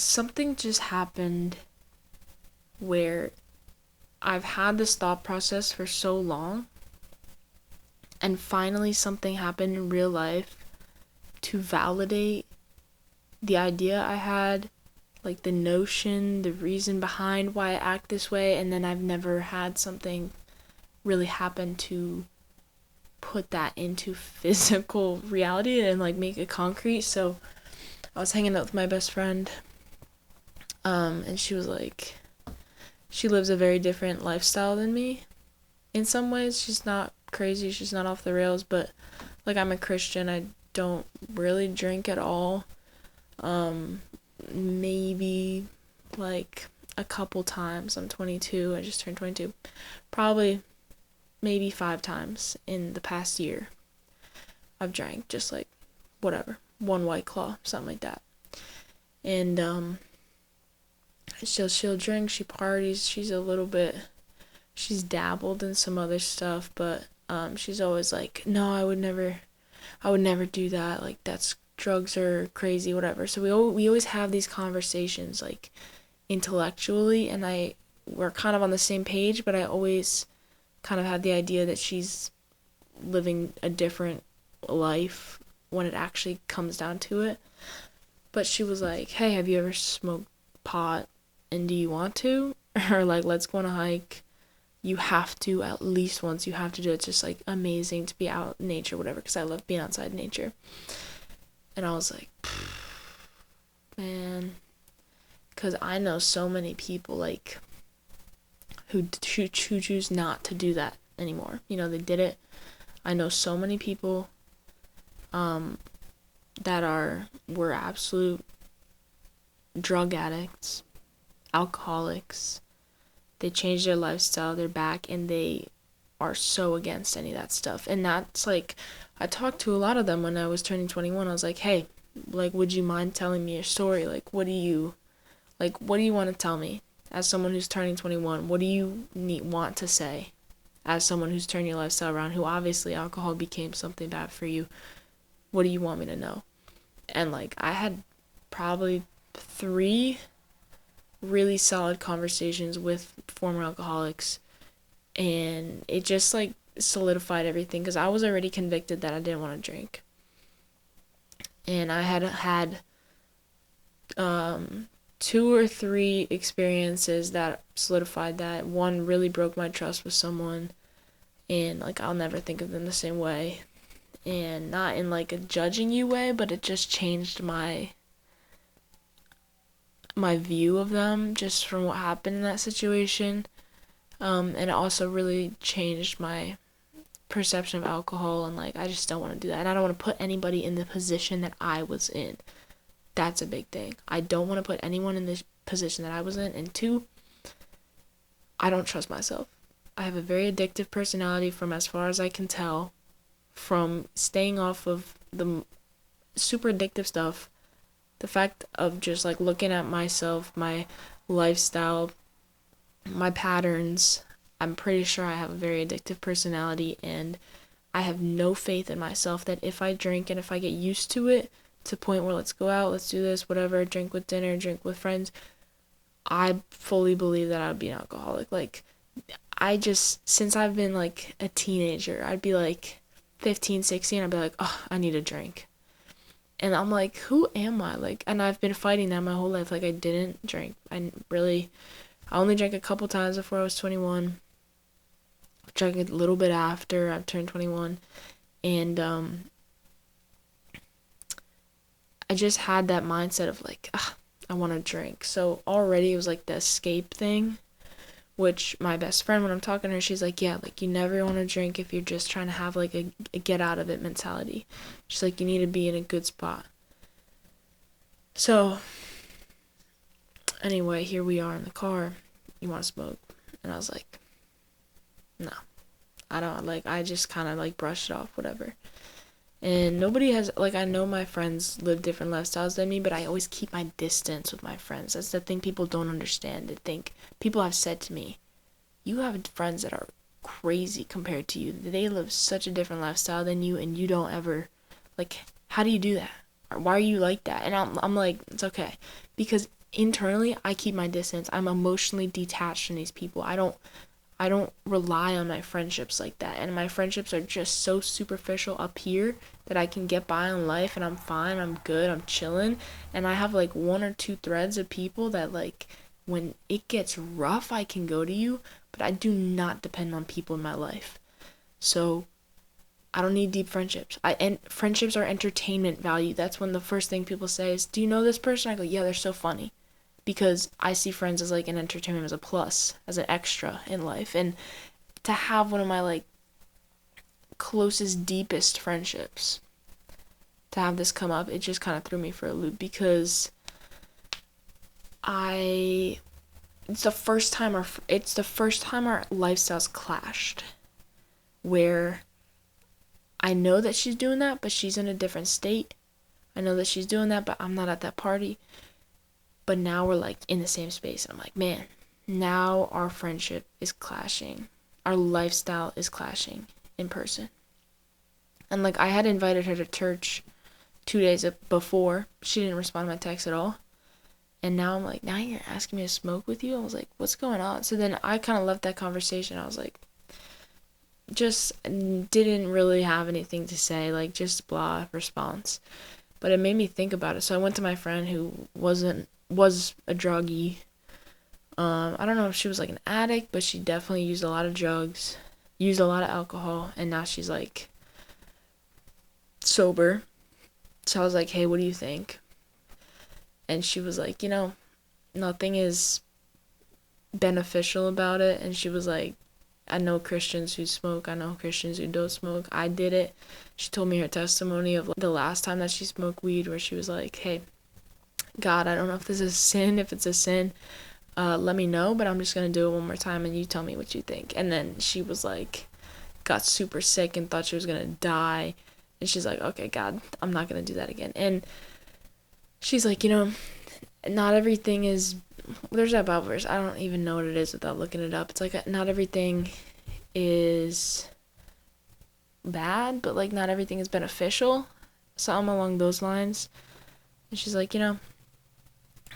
something just happened where I've had this thought process for so long, and finally something happened in real life to validate the idea I had, like the notion, the reason behind why I act this way, and then I've never had something really happen to put that into physical reality and like make it concrete. So I was hanging out with my best friend, and she was like, she lives a very different lifestyle than me. In some ways, she's not crazy, she's not off the rails, but like I'm a Christian, I don't really drink at all. Maybe like a couple times. I'm 22, I just turned 22. Probably maybe 5 times in the past year I've drank, just like whatever, one White Claw, something like that. And she'll drink, she parties, she's dabbled in some other stuff, but she's always like, no, I would never do that, like that's drugs are crazy, whatever. So we always have these conversations like intellectually, and we're kind of on the same page, but I always kind of had the idea that she's living a different life when it actually comes down to it. But she was like, hey, have you ever smoked pot, and do you want to? Or like, let's go on a hike. You have to at least once. You have to do it. It's just like amazing to be out in nature, whatever, because I love being outside in nature. And I was like, man, because I know so many people like who choose not to do that anymore. You know, they did it. I know so many people that were absolute drug addicts, alcoholics. They changed their lifestyle, they're back, and they are so against any of that stuff. And that's like, I talked to a lot of them when I was turning 21. I was like, hey, like, would you mind telling me your story? Like, what do you want to tell me as someone who's turning 21? What do you want to say as someone who's turning your lifestyle around, who obviously alcohol became something bad for you? What do you want me to know? And like, I had probably 3 really solid conversations with former alcoholics, and it just like solidified everything, because I was already convicted that I didn't want to drink, and I had 2 or 3 experiences that solidified that. One really broke my trust with someone, and like I'll never think of them the same way, and not in like a judging you way, but it just changed my view of them just from what happened in that situation. And it also really changed my perception of alcohol, and like I just don't want to do that, and I don't want to put anybody in the position that I was in. That's a big thing. I don't want to put anyone in this position that I was in. And 2, I don't trust myself. I have a very addictive personality, from as far as I can tell, from staying off of the super addictive stuff. The fact of just like looking at myself, my lifestyle, my patterns, I'm pretty sure I have a very addictive personality, and I have no faith in myself that if I drink and if I get used to it, to the point where let's go out, let's do this, whatever, drink with dinner, drink with friends, I fully believe that I would be an alcoholic. Like, since I've been like a teenager, I'd be like 15, 16, I'd be like, oh, I need a drink. And I'm like, who am I? Like, and I've been fighting that my whole life. Like, I didn't drink. I only drank a couple times before I was 21. I drank a little bit after I turned 21. And I just had that mindset of like, I want to drink. So already it was like the escape thing, which my best friend, when I'm talking to her, she's like, yeah, like you never want to drink if you're just trying to have like a get out of it mentality. She's like, you need to be in a good spot. So anyway, here we are in the car. You want to smoke? And I was like, no, I don't. Like, I just kind of like brushed it off, whatever. And nobody has, like, I know my friends live different lifestyles than me, but I always keep my distance with my friends. That's the thing people don't understand. They think, people have said to me, you have friends that are crazy compared to you. They live such a different lifestyle than you, and you don't ever, like, how do you do that? Or why are you like that? And I'm like, it's okay. Because internally I keep my distance. I'm emotionally detached from these people. I don't rely on my friendships like that. And my friendships are just so superficial up here that I can get by in life and I'm fine, I'm good, I'm chilling. And I have like one or two threads of people that like when it gets rough, I can go to you, but I do not depend on people in my life. So I don't need deep friendships. And friendships are entertainment value. That's when the first thing people say is, "Do you know this person?" I go, "Yeah, they're so funny." Because I see friends as like an entertainment, as a plus, as an extra in life. And to have one of my like closest, deepest friendships, to have this come up, it just kind of threw me for a loop because I it's the first time our lifestyles clashed, where I know that she's doing that, but she's in a different state. I know that she's doing that, but I'm not at that party. But now we're like in the same space. I'm like, man, now our friendship is clashing. Our lifestyle is clashing in person. And like I had invited her to church 2 days before. She didn't respond to my text at all. And now I'm like, now you're asking me to smoke with you? I was like, what's going on? So then I kind of left that conversation. I was like, just didn't really have anything to say, like just blah response. But it made me think about it. So I went to my friend who was a druggie. I don't know if she was like an addict, but she definitely used a lot of drugs, used a lot of alcohol, and now she's like sober. So I was like, hey, what do you think? And she was like, nothing is beneficial about it. And she was like, I know Christians who smoke. I know Christians who don't smoke. I did it. She told me her testimony of the last time that she smoked weed, where she was like, hey, God, I don't know if this is sin. If it's a sin, let me know, but I'm just going to do it one more time and you tell me what you think. And then she was like, got super sick and thought she was going to die. And she's like, okay, God, I'm not going to do that again. And she's like, not everything is, there's that Bible verse, I don't even know what it is without looking it up. It's like, not everything is bad, but like not everything is beneficial. Something along those lines. And she's like,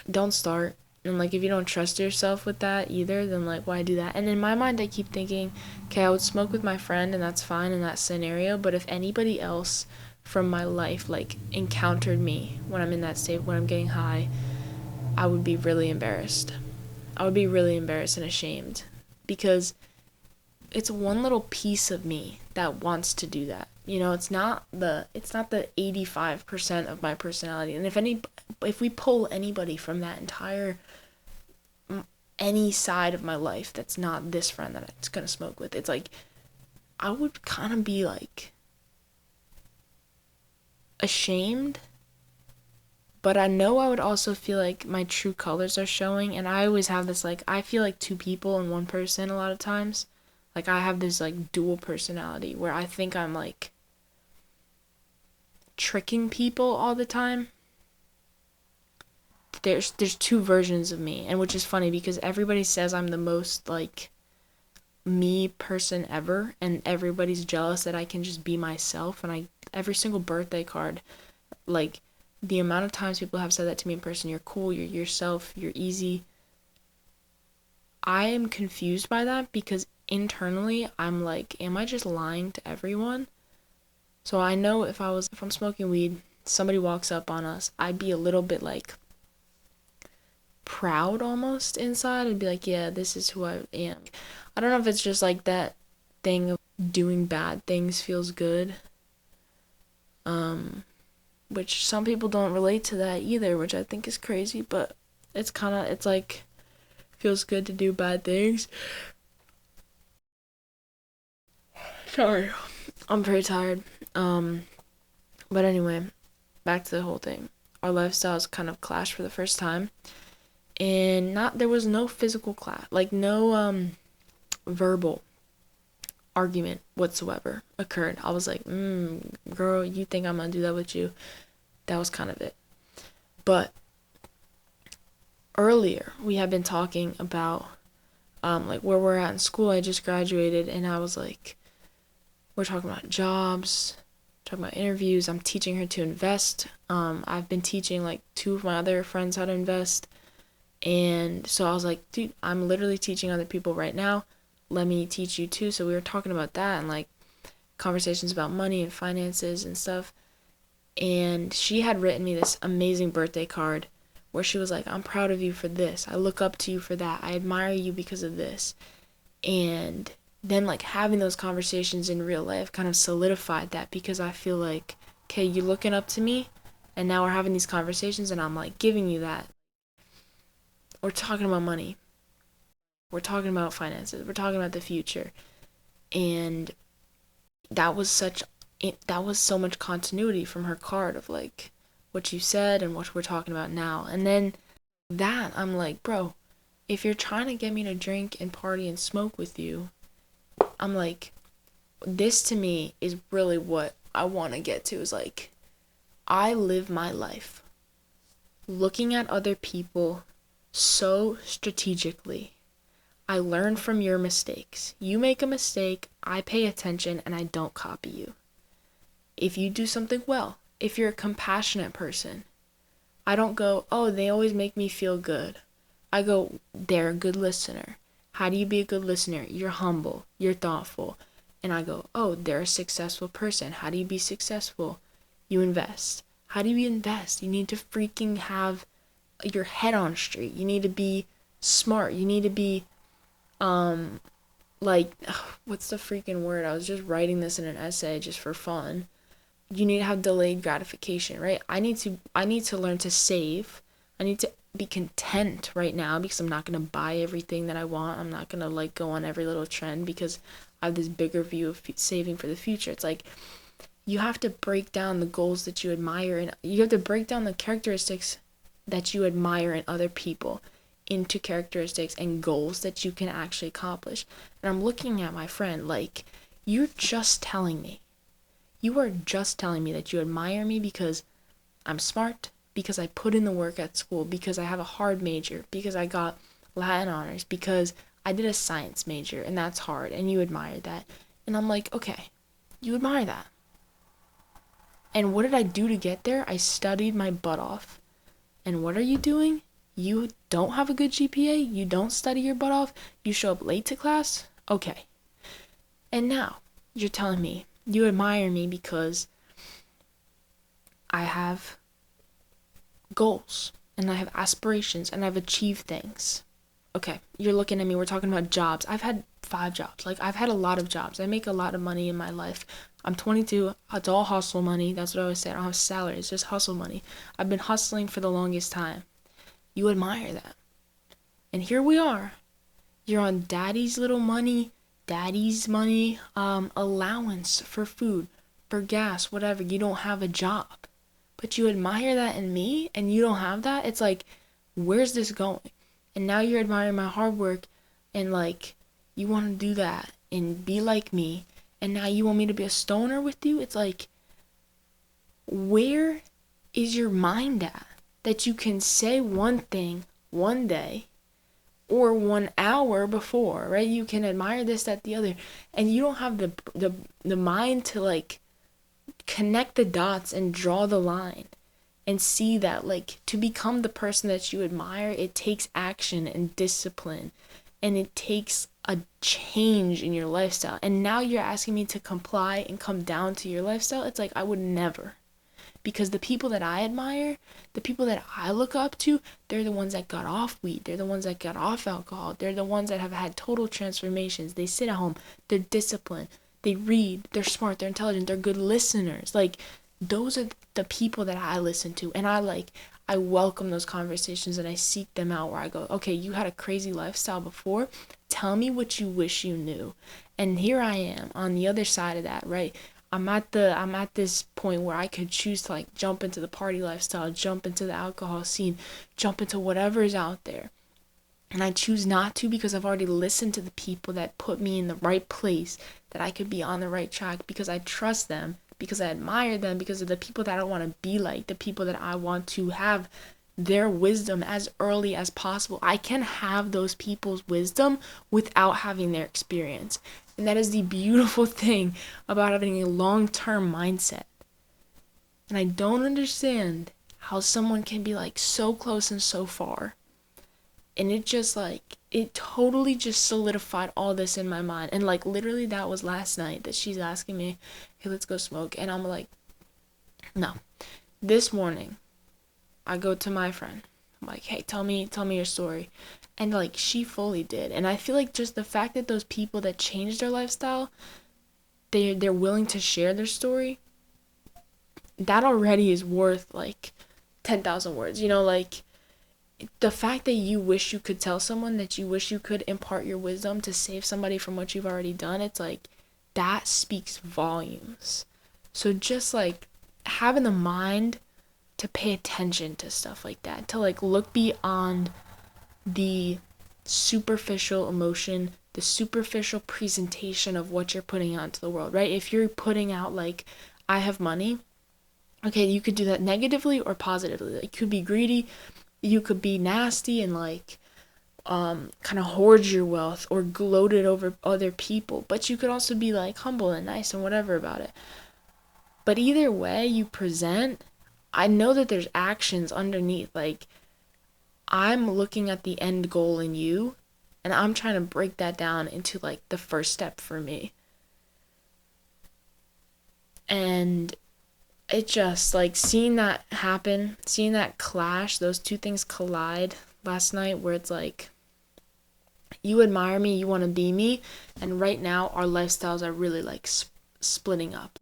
don't start. And like, if you don't trust yourself with that either, then like, why do that? And in my mind, I keep thinking, okay, I would smoke with my friend and that's fine in that scenario. But if anybody else from my life like encountered me when I'm in that state, when I'm getting high, I would be really embarrassed. I would be really embarrassed and ashamed because it's one little piece of me that wants to do that. It's not the 85% of my personality. And if we pull anybody from that entire any side of my life that's not this friend that it's gonna smoke with, it's like I would kind of be like ashamed, but I know I would also feel like my true colors are showing. And I always have this like, I feel like two people in one person a lot of times. Like I have this like dual personality where I think I'm like tricking people all the time. There's two versions of me, and which is funny because everybody says I'm the most like me person ever, and everybody's jealous that I can just be myself. And every single birthday card, like the amount of times people have said that to me in person, you're cool, you're yourself, you're easy. I am confused by that because internally I'm like, am I just lying to everyone? So I know if I'm smoking weed, somebody walks up on us, I'd be a little bit like proud almost inside. I'd be like, yeah, this is who I am. I don't know if it's just like that thing of doing bad things feels good. Which some people don't relate to that either, which I think is crazy, but it's like feels good to do bad things. Sorry. I'm very tired. But anyway, back to the whole thing. Our lifestyles kind of clashed for the first time. And there was no physical clash, like no verbal argument whatsoever occurred. I was like, girl, you think I'm gonna do that with you? That was kind of it. But earlier we had been talking about like where we're at in school. I just graduated and I was like, we're talking about jobs, talking about interviews. I'm teaching her to invest. I've been teaching like two of my other friends how to invest. And so I was like, dude, I'm literally teaching other people right now. Let me teach you too. So we were talking about that and like conversations about money and finances and stuff. And she had written me this amazing birthday card where she was like, I'm proud of you for this. I look up to you for that. I admire you because of this. And then like having those conversations in real life kind of solidified that, because I feel like, okay, you're looking up to me and now we're having these conversations and I'm like giving you that. We're talking about money. We're talking about finances. We're talking about the future. And that was so much continuity from her card of like what you said and what we're talking about now. And then that I'm like, bro, if you're trying to get me to drink and party and smoke with you, I'm like, this to me is really what I want to get to, is like, I live my life looking at other people so strategically. I learn from your mistakes. You make a mistake, I pay attention, and I don't copy you. If you do something well, if you're a compassionate person, I don't go, oh, they always make me feel good. I go, they're a good listener. How do you be a good listener? You're humble, you're thoughtful. And I go, oh, they're a successful person. How do you be successful? You invest. How do you invest? You need to freaking have your head on straight. You need to be smart. You need to be, like, what's the freaking word? I was just writing this in an essay just for fun. You need to have delayed gratification, right? I need to learn to save. I need to be content right now because I'm not going to buy everything that I want. I'm not going to like go on every little trend because I have this bigger view of saving for the future. It's like you have to break down the goals that you admire, and you have to break down the characteristics that you admire in other people into characteristics and goals that you can actually accomplish. And I'm looking at my friend like, you are just telling me that you admire me because I'm smart, because I put in the work at school, because I have a hard major, because I got Latin honors, because I did a science major and that's hard and you admire that. And I'm like, okay, you admire that. And what did I do to get there? I studied my butt off. And what are you doing? You don't have a good GPA? You don't study your butt off? You show up late to class? Okay. And now you're telling me you admire me because I have goals and I have aspirations and I've achieved things. Okay, you're looking at me, we're talking about jobs. I've had 5 jobs. Like, I've had a lot of jobs. I make a lot of money in my life. I'm 22. It's all hustle money. That's what I always say. I don't have salary. It's just hustle money. I've been hustling for the longest time. You admire that. And here we are. You're on daddy's money, allowance for food, for gas, whatever. You don't have a job. But you admire that in me and you don't have that. It's like, where's this going? And now you're admiring my hard work and like, you want to do that and be like me. And now you want me to be a stoner with you? It's like, where is your mind at? That you can say one thing one day or 1 hour before, right? You can admire this, that, the other. And you don't have the mind to like connect the dots and draw the line and see that like to become the person that you admire, it takes action and discipline and it takes a change in your lifestyle. And now you're asking me to comply and come down to your lifestyle. It's like, I would never. Because the people that I admire, the people that I look up to, they're the ones that got off weed. They're the ones that got off alcohol. They're the ones that have had total transformations. They sit at home. They're disciplined. They read. They're smart. They're intelligent. They're good listeners. Like, those are the people that I listen to. And I welcome those conversations and I seek them out where I go, okay, you had a crazy lifestyle before. Tell me what you wish you knew. And here I am on the other side of that, right? I'm at this point where I could choose to like jump into the party lifestyle, jump into the alcohol scene, jump into whatever's out there. And I choose not to because I've already listened to the people that put me in the right place, that I could be on the right track because I trust them, because I admire them, because of the people that I want to be like, the people that I want to have their wisdom as early as possible. I can have those people's wisdom without having their experience. And that is the beautiful thing about having a long-term mindset. And I don't understand how someone can be like so close and so far And it just like, it totally just solidified all this in my mind. And like, literally, that was last night that she's asking me, hey, let's go smoke. And I'm like, no. This morning, I go to my friend. I'm like, hey, tell me your story. And like, she fully did. And I feel like just the fact that those people that changed their lifestyle, they're willing to share their story, that already is worth like 10,000 words. You know, like, the fact that you wish you could tell someone, that you wish you could impart your wisdom to save somebody from what you've already done, it's like, that speaks volumes. So just like having the mind to pay attention to stuff like that, to like look beyond the superficial emotion, the superficial presentation of what you're putting out into the world, right? If you're putting out like, I have money, okay, you could do that negatively or positively. Like, you could be greedy, you could be nasty and like kind of hoard your wealth or gloat it over other people, but you could also be like humble and nice and whatever about it. But either way you present, I know that there's actions underneath. Like, I'm looking at the end goal in you, and I'm trying to break that down into like the first step for me. And it just like, seeing that happen, seeing that clash, those two things collide last night, where it's like, you admire me, you want to be me, and right now our lifestyles are really like splitting up. Like,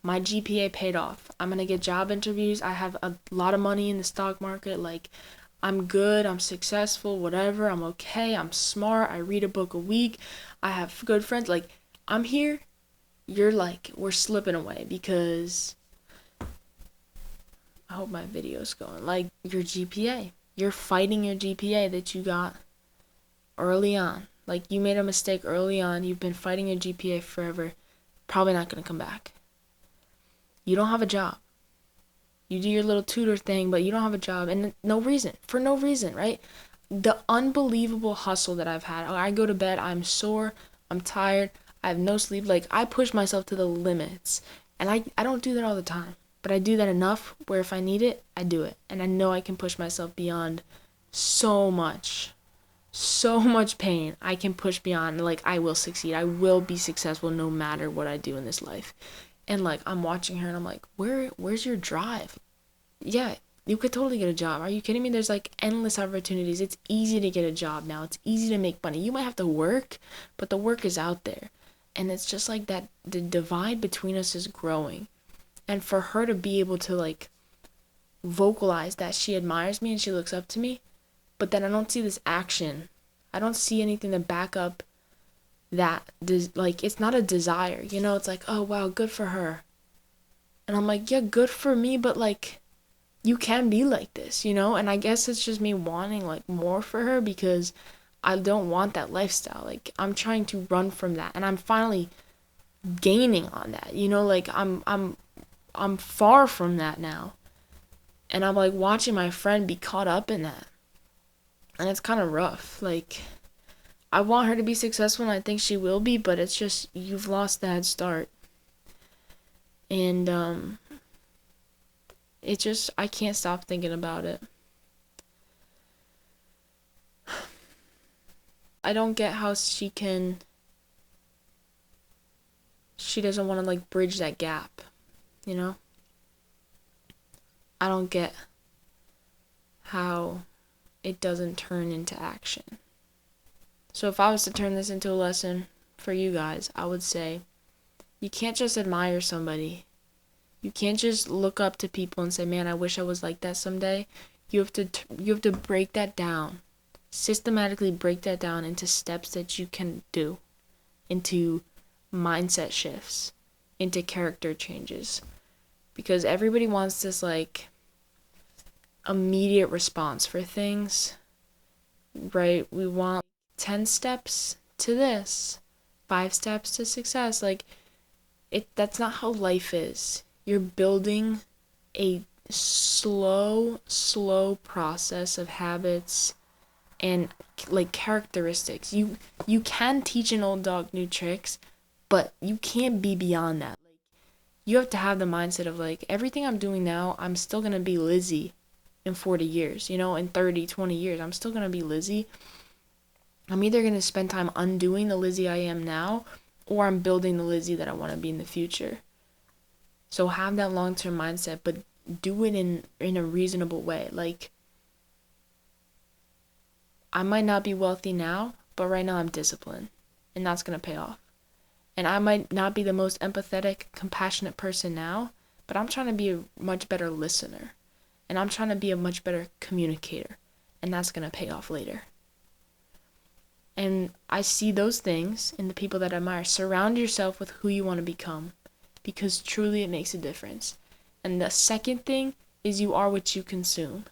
my GPA paid off, I'm gonna get job interviews, I have a lot of money in the stock market, like, I'm good, I'm successful, whatever, I'm okay, I'm smart, I read a book a week, I have good friends, like, I'm here, you're like, we're slipping away because, I hope my video's going, like, your GPA, you're fighting your GPA that you got early on. Like, you made a mistake early on, you've been fighting your GPA forever, probably not gonna come back. You don't have a job. You do your little tutor thing, but you don't have a job, and for no reason, right? The unbelievable hustle that I've had. I go to bed, I'm sore, I'm tired, I have no sleep. Like, I push myself to the limits, and I don't do that all the time, but I do that enough where if I need it, I do it, and I know I can push myself beyond so much pain. I can push beyond, like, I will succeed, I will be successful no matter what I do in this life. And like, I'm watching her and I'm like, where's your drive? Yeah, you could totally get a job. Are you kidding me? There's like endless opportunities. It's easy to get a job now. It's easy to make money. You might have to work, but the work is out there. And it's just like that, the divide between us is growing. And for her to be able to like vocalize that she admires me and she looks up to me, but then I don't see this action. I don't see anything to back up that, like, it's not a desire, you know? It's like, oh wow, good for her, and I'm like, yeah, good for me, but like, you can be like this, you know? And I guess it's just me wanting like more for her because I don't want that lifestyle. Like, I'm trying to run from that, and I'm finally gaining on that, you know? Like, I'm far from that now, and I'm like watching my friend be caught up in that, and it's kind of rough. Like, I want her to be successful, and I think she will be, but it's just, you've lost that start. And, it just, I can't stop thinking about it. I don't get how she doesn't want to, like, bridge that gap, you know? I don't get how it doesn't turn into action. So if I was to turn this into a lesson for you guys, I would say, you can't just admire somebody. You can't just look up to people and say, man, I wish I was like that someday. You have to break that down. Systematically break that down into steps that you can do, into mindset shifts, into character changes. Because everybody wants this like immediate response for things, right? We want 10 steps to this, 5 steps to success. Like, that's not how life is. You're building a slow process of habits and like characteristics. You can teach an old dog new tricks, but you can't be beyond that. Like, you have to have the mindset of like, everything I'm doing now, I'm still gonna be Lizzie in 40 years, in 30, 20 years. I'm still going to be Lizzie. I'm either going to spend time undoing the Lizzie I am now, or I'm building the Lizzie that I want to be in the future. So have that long-term mindset, but do it in a reasonable way. Like, I might not be wealthy now, but right now I'm disciplined, and that's going to pay off. And I might not be the most empathetic, compassionate person now, but I'm trying to be a much better listener. And I'm trying to be a much better communicator. And that's going to pay off later. And I see those things in the people that I admire. Surround yourself with who you want to become, because truly it makes a difference. And the second thing is you are what you consume.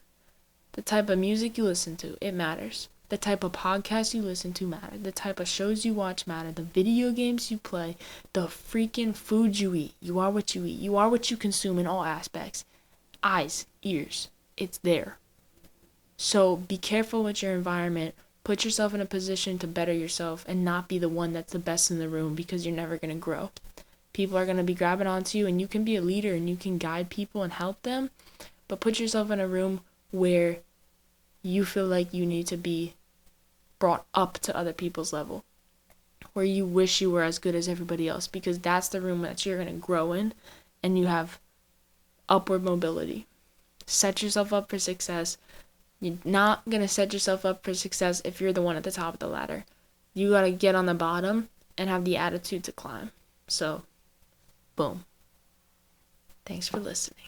The type of music you listen to, it matters. The type of podcasts you listen to matter. The type of shows you watch matter. The video games you play. The freaking food you eat. You are what you eat. You are what you consume in all aspects. Eyes, ears. It's there. So be careful with your environment. Put yourself in a position to better yourself and not be the one that's the best in the room, because you're never going to grow. People are going to be grabbing onto you, and you can be a leader and you can guide people and help them. But put yourself in a room where you feel like you need to be brought up to other people's level, where you wish you were as good as everybody else, because that's the room that you're going to grow in and you have upward mobility. Set yourself up for success. You're not going to set yourself up for success if you're the one at the top of the ladder. You got to get on the bottom and have the attitude to climb. So, boom. Thanks for listening.